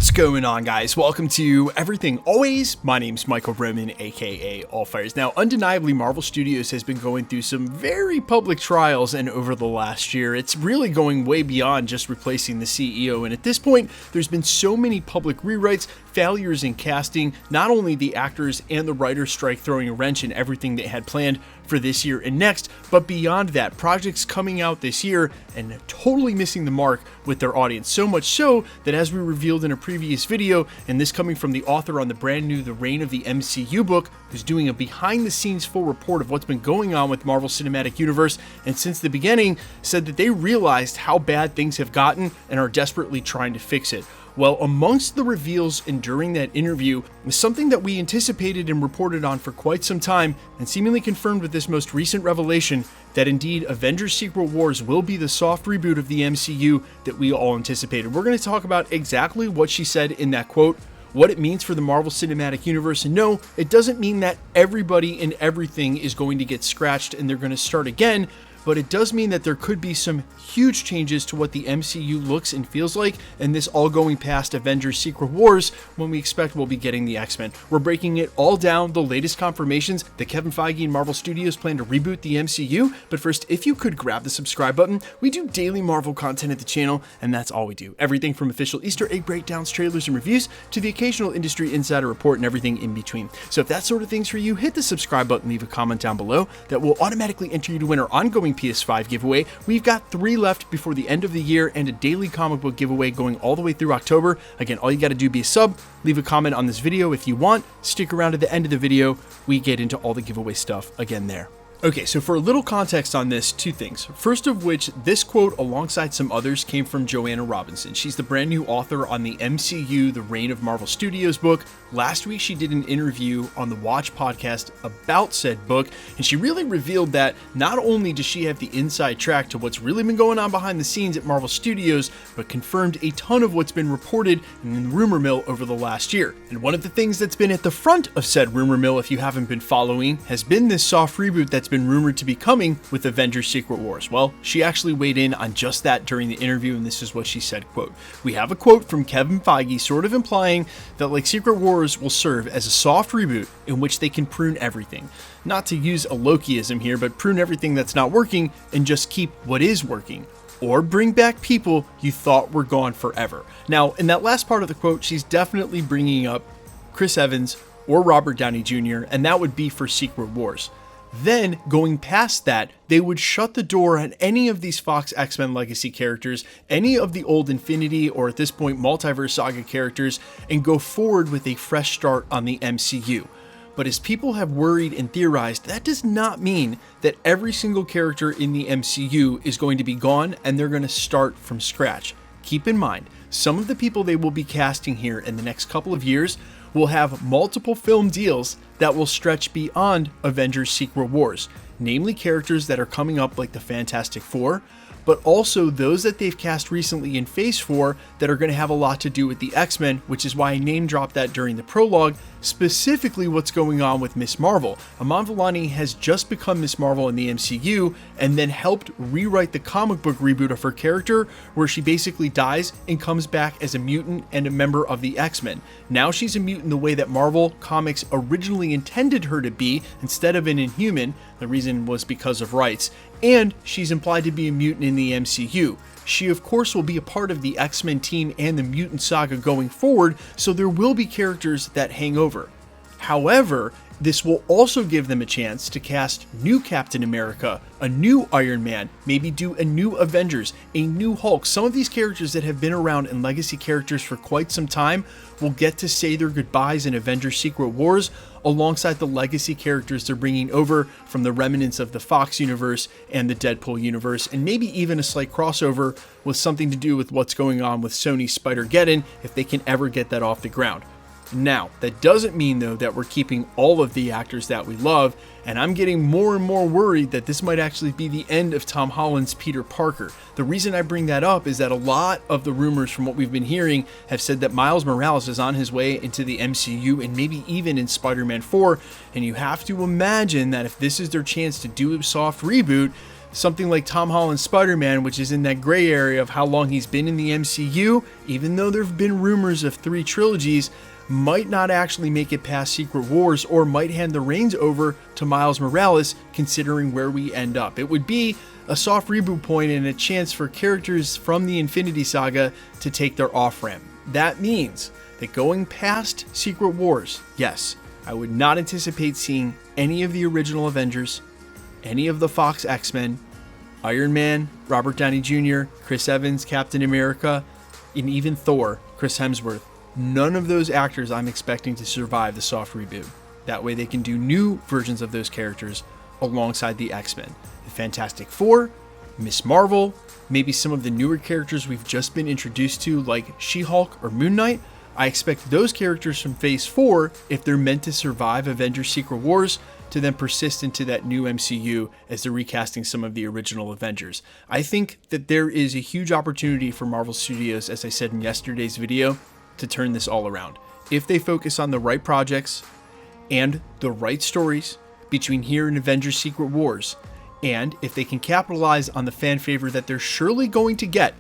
What's going on, guys? Welcome to Everything Always. My name's Michael Roman, aka Allfires. Now, undeniably, Marvel Studios has been going through some very public trials, and over the last year, it's really going way beyond just replacing the CEO. And at this point, there's been so many public rewrites, failures in casting, not only the actors and the writers' strike throwing a wrench in everything they had planned for this year and next, but beyond that, projects coming out this year and totally missing the mark with their audience. So much so that, as we revealed in a previous video, and this coming from the author on the brand new The Reign of the MCU book, who's doing a behind the scenes full report of what's been going on with Marvel Cinematic Universe, and since the beginning said that they realized how bad things have gotten and are desperately trying to fix it. Well, amongst the reveals and during that interview was something that we anticipated and reported on for quite some time, and seemingly confirmed with this most recent revelation that indeed Avengers Secret Wars will be the soft reboot of the MCU that we all anticipated. We're going to talk about exactly what she said in that quote, what it means for the Marvel Cinematic Universe, and no, it doesn't mean that everybody and everything is going to get scratched and they're going to start again, but it does mean that there could be some huge changes to what the MCU looks and feels like, and this all going past Avengers Secret Wars, when we expect we'll be getting the X-Men. We're breaking it all down, the latest confirmations that Kevin Feige and Marvel Studios plan to reboot the MCU, but first, if you could grab the subscribe button. We do daily Marvel content at the channel, and that's all we do. Everything from official Easter egg breakdowns, trailers, and reviews, to the occasional industry insider report and everything in between. So if that sort of thing's for you, hit the subscribe button, leave a comment down below. That will automatically enter you to win our ongoing PS5 giveaway. We've got 3 left before the end of the year, and a daily comic book giveaway going all the way through October. Again, all you got to do, be a sub, leave a comment on this video if you want, stick around to the end of the video. We get into all the giveaway stuff again there. Okay, so for a little context on this, 2 things. First of which, this quote, alongside some others, came from Joanna Robinson. She's the brand new author on the MCU, The Reign of Marvel Studios book. Last week, she did an interview on the Watch podcast about said book, and she really revealed that not only does she have the inside track to what's really been going on behind the scenes at Marvel Studios, but confirmed a ton of what's been reported in the rumor mill over the last year. And one of the things that's been at the front of said rumor mill, if you haven't been following, has been this soft reboot that's been rumored to be coming with Avengers Secret Wars. Well, she actually weighed in on just that during the interview, and this is what she said, quote, "We have a quote from Kevin Feige sort of implying that like Secret Wars will serve as a soft reboot in which they can prune everything. Not to use a Lokiism here, but prune everything that's not working and just keep what is working. Or bring back people you thought were gone forever." Now, in that last part of the quote, she's definitely bringing up Chris Evans or Robert Downey Jr., and that would be for Secret Wars. Then, going past that, they would shut the door on any of these Fox X-Men Legacy characters, any of the old Infinity or at this point Multiverse Saga characters, and go forward with a fresh start on the MCU. But as people have worried and theorized, that does not mean that every single character in the MCU is going to be gone and they're going to start from scratch. Keep in mind, some of the people they will be casting here in the next couple of years will have multiple film deals that will stretch beyond Avengers Secret Wars, namely characters that are coming up like the Fantastic Four, but also those that they've cast recently in Phase 4 that are going to have a lot to do with the X-Men, which is why I name dropped that during the prologue, specifically what's going on with Ms. Marvel. Iman Vellani has just become Ms. Marvel in the MCU and then helped rewrite the comic book reboot of her character, where she basically dies and comes back as a mutant and a member of the X-Men. Now she's a mutant the way that Marvel Comics originally intended her to be, instead of an Inhuman. The reason was because of rights. And she's implied to be a mutant in the MCU. She, of course, will be a part of the X-Men team and the mutant saga going forward, so there will be characters that hang over. However, this will also give them a chance to cast new Captain America, a new Iron Man, maybe do a new Avengers, a new Hulk. Some of these characters that have been around and legacy characters for quite some time will get to say their goodbyes in Avengers Secret Wars, alongside the legacy characters they're bringing over from the remnants of the Fox universe and the Deadpool universe, and maybe even a slight crossover with something to do with what's going on with Sony's Spider-Geddon, if they can ever get that off the ground. Now, that doesn't mean, though, that we're keeping all of the actors that we love, and I'm getting more and more worried that this might actually be the end of Tom Holland's Peter Parker. The reason I bring that up is that a lot of the rumors from what we've been hearing have said that Miles Morales is on his way into the MCU and maybe even in Spider-Man 4, and you have to imagine that if this is their chance to do a soft reboot, something like Tom Holland's Spider-Man, which is in that gray area of how long he's been in the MCU, even though there have been rumors of 3 trilogies, might not actually make it past Secret Wars, or might hand the reins over to Miles Morales, considering where we end up. It would be a soft reboot point and a chance for characters from the Infinity Saga to take their off-ramp. That means that going past Secret Wars, yes, I would not anticipate seeing any of the original Avengers, any of the Fox X-Men, Iron Man, Robert Downey Jr., Chris Evans, Captain America, and even Thor, Chris Hemsworth. None of those actors I'm expecting to survive the soft reboot. That way they can do new versions of those characters alongside the X-Men. The Fantastic Four, Miss Marvel, maybe some of the newer characters we've just been introduced to like She-Hulk or Moon Knight. I expect those characters from Phase 4, if they're meant to survive Avengers Secret Wars, to then persist into that new MCU as they're recasting some of the original Avengers. I think that there is a huge opportunity for Marvel Studios, as I said in yesterday's video, to turn this all around. If they focus on the right projects and the right stories between here and Avengers Secret Wars, and if they can capitalize on the fan favor that they're surely going to get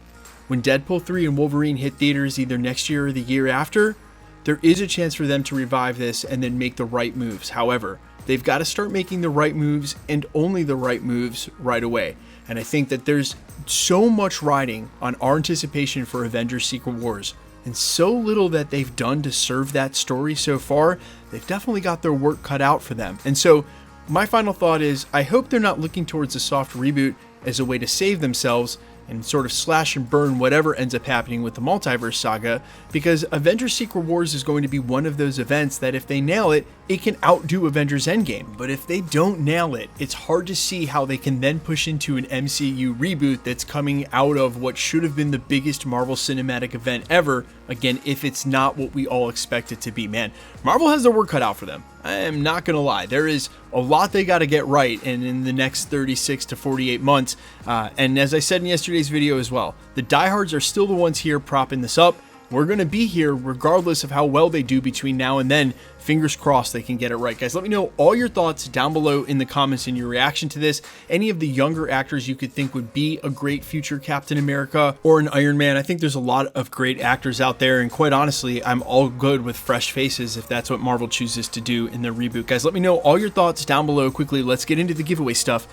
when Deadpool 3 and Wolverine hit theaters either next year or the year after, there is a chance for them to revive this and then make the right moves. However, they've got to start making the right moves and only the right moves right away. And I think that there's so much riding on our anticipation for Avengers Secret Wars, and so little that they've done to serve that story so far. They've definitely got their work cut out for them. And so my final thought is, I hope they're not looking towards a soft reboot as a way to save themselves and sort of slash and burn whatever ends up happening with the Multiverse Saga, because Avengers Secret Wars is going to be one of those events that if they nail it, it can outdo Avengers Endgame. But if they don't nail it, it's hard to see how they can then push into an MCU reboot that's coming out of what should have been the biggest Marvel cinematic event ever, again, if it's not what we all expect it to be. Man, Marvel has their work cut out for them. I am not going to lie. There is a lot they got to get right in the next 36 to 48 months. And as I said in yesterday's video as well, the diehards are still the ones here propping this up. We're going to be here regardless of how well they do between now and then. Fingers crossed they can get it right. Guys, let me know all your thoughts down below in the comments and your reaction to this. Any of the younger actors you could think would be a great future Captain America or an Iron Man. I think there's a lot of great actors out there, and quite honestly, I'm all good with fresh faces if that's what Marvel chooses to do in the reboot. Guys, let me know all your thoughts down below quickly. Let's get into the giveaway stuff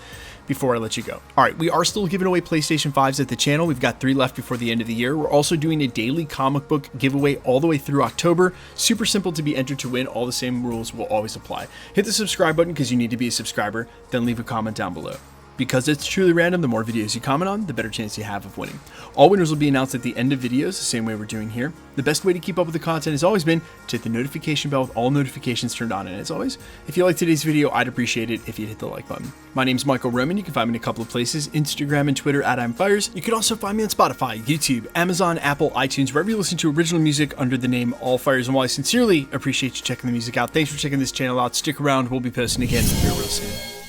before I let you go. All right, we are still giving away PlayStation 5s at the channel. We've got 3 left before the end of the year. We're also doing a daily comic book giveaway all the way through October. Super simple to be entered to win. All the same rules will always apply. Hit the subscribe button because you need to be a subscriber, then leave a comment down below. Because it's truly random, the more videos you comment on, the better chance you have of winning. All winners will be announced at the end of videos, the same way we're doing here. The best way to keep up with the content has always been to hit the notification bell with all notifications turned on. And as always, if you like today's video, I'd appreciate it if you'd hit the like button. My name's Michael Roman. You can find me in a couple of places, Instagram and Twitter at I'mFires. You can also find me on Spotify, YouTube, Amazon, Apple, iTunes, wherever you listen to original music under the name All Fires. And while I sincerely appreciate you checking the music out, thanks for checking this channel out. Stick around. We'll be posting again real soon.